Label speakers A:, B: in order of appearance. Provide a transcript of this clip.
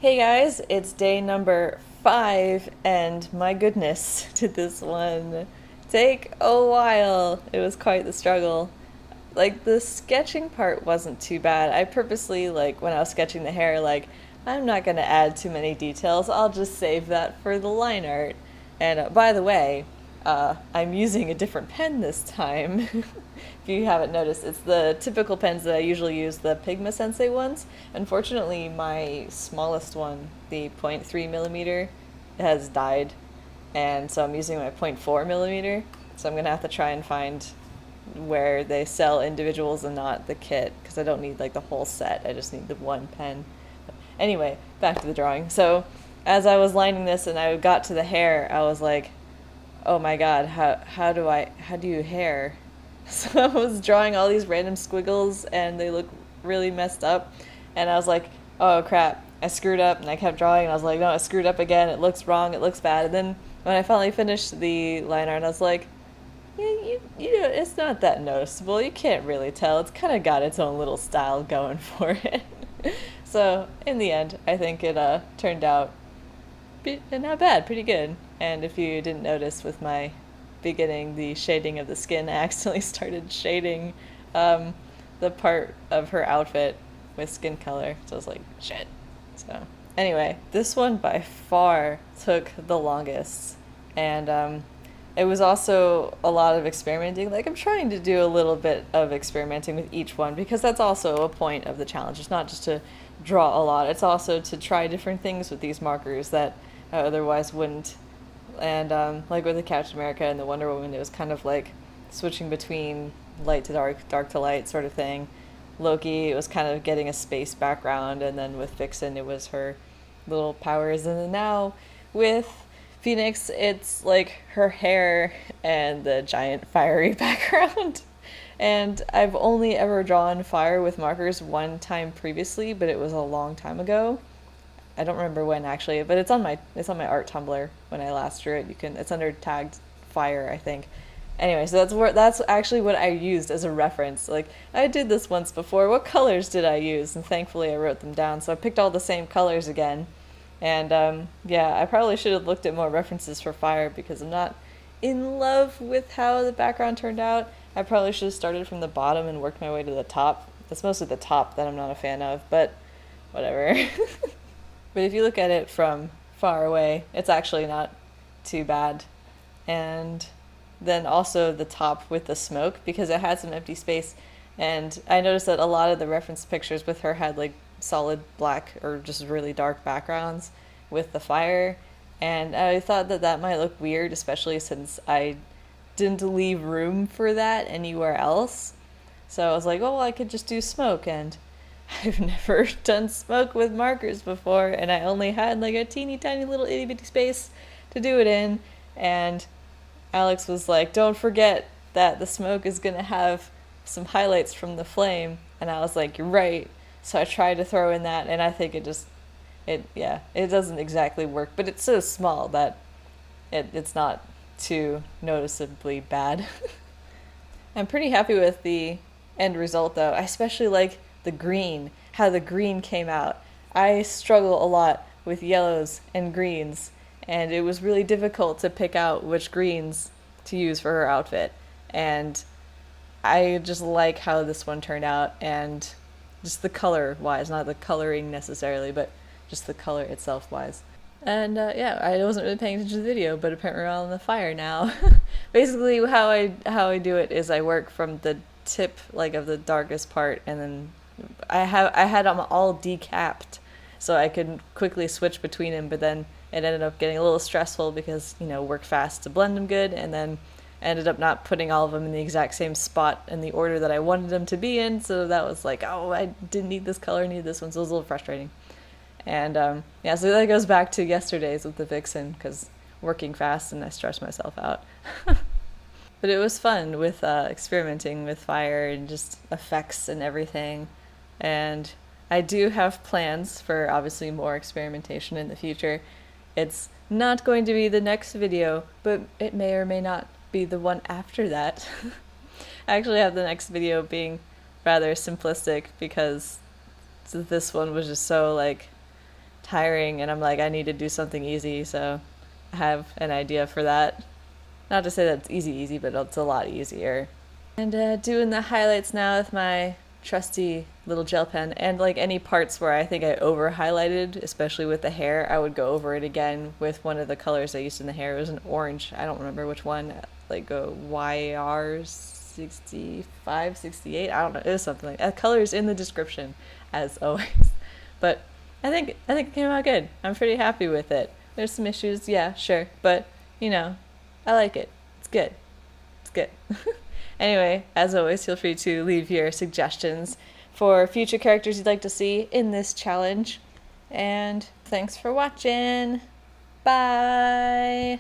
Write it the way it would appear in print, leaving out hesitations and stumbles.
A: Hey guys, it's day number 5, and my goodness, did this one take a while. It was quite the struggle. Like, the sketching part wasn't too bad. I purposely, like, when I was sketching the hair, like, I'm not gonna add too many details, I'll just save that for the line art. And by the way, I'm using a different pen this time. If you haven't noticed, it's the typical pens that I usually use, the Pigma Sensei ones. Unfortunately, my smallest one, the 0.3 millimeter, has died, and so I'm using my 0.4 millimeter. So I'm gonna have to try and find where they sell individuals and not the kit, because I don't need like the whole set. I just need the one pen. Anyway, back to the drawing. So as I was lining this and I got to the hair, I was like, oh my god, how do you hair? So I was drawing all these random squiggles and they look really messed up, and I was like, oh crap, I screwed up, and I kept drawing and I was like, no, I screwed up again, it looks wrong, it looks bad. And then when I finally finished the line art, I was like, yeah, you know, it's not that noticeable, you can't really tell, it's kind of got its own little style going for it. So in the end, I think it turned out not bad, pretty good. And if you didn't notice with my beginning, the shading of the skin, I accidentally started shading the part of her outfit with skin color. So I was like, shit. So anyway, this one by far took the longest. And it was also a lot of experimenting. Like, I'm trying to do a little bit of experimenting with each one, because that's also a point of the challenge. It's not just to draw a lot, it's also to try different things with these markers that I otherwise wouldn't. And like with the Captain America and the Wonder Woman, it was kind of like switching between light to dark, dark to light sort of thing. Loki, it was kind of getting a space background, and then with Vixen, it was her little powers. And then now with Phoenix, it's like her hair and the giant fiery background. And I've only ever drawn fire with markers one time previously, but it was a long time ago. I don't remember when actually, but it's on my art Tumblr when I last drew it. It's under tagged fire, I think. Anyway, so that's actually what I used as a reference. Like, I did this once before. What colors did I use? And thankfully I wrote them down. So I picked all the same colors again. And yeah, I probably should have looked at more references for fire, because I'm not in love with how the background turned out. I probably should have started from the bottom and worked my way to the top. It's mostly the top that I'm not a fan of, but whatever. But if you look at it from far away, it's actually not too bad. And then also the top with the smoke, because it had some empty space. And I noticed that a lot of the reference pictures with her had like solid black or just really dark backgrounds with the fire. And I thought that that might look weird, especially since I didn't leave room for that anywhere else. So I was like, oh, well, I could just do smoke, and I've never done smoke with markers before, and I only had like a teeny tiny little itty bitty space to do it in. And Alex was like, don't forget that the smoke is gonna have some highlights from the flame. And I was like, you're right. So I tried to throw in that, and I think it doesn't exactly work, but it's so small that it's not too noticeably bad. I'm pretty happy with the end result though. I especially like the green, how the green came out. I struggle a lot with yellows and greens, and it was really difficult to pick out which greens to use for her outfit. And I just like how this one turned out, and just the color wise, not the coloring necessarily, but just the color itself wise. And yeah, I wasn't really paying attention to the video, but apparently we're all on the fire now. Basically, how I do it is I work from the tip, like, of the darkest part, and then I had them all decapped, so I could quickly switch between them. But then it ended up getting a little stressful because, you know, work fast to blend them good, and then ended up not putting all of them in the exact same spot in the order that I wanted them to be in. So that was like, oh, I didn't need this color, I needed this one. So it was a little frustrating. And yeah, so that goes back to yesterday's with the Vixen, because working fast and I stressed myself out. But it was fun with experimenting with fire and just effects and everything. And I do have plans for obviously more experimentation in the future. It's not going to be the next video, but it may or may not be the one after that. I actually have the next video being rather simplistic, because this one was just so like tiring, and I'm like, I need to do something easy, so I have an idea for that. Not to say that it's easy, but it's a lot easier. And doing the highlights now with my trusty little gel pen, and like any parts where I think I over highlighted, especially with the hair, I would go over it again with one of the colors I used in the hair. It was an orange, I don't remember which one, like a YR 65, 68, I don't know, it was something like that. Colors in the description, as always. But I think it came out good. I'm pretty happy with it. There's some issues, yeah, sure, but you know, I like it. It's good. It's good. Anyway, as always, feel free to leave your suggestions for future characters you'd like to see in this challenge. And thanks for watching. Bye!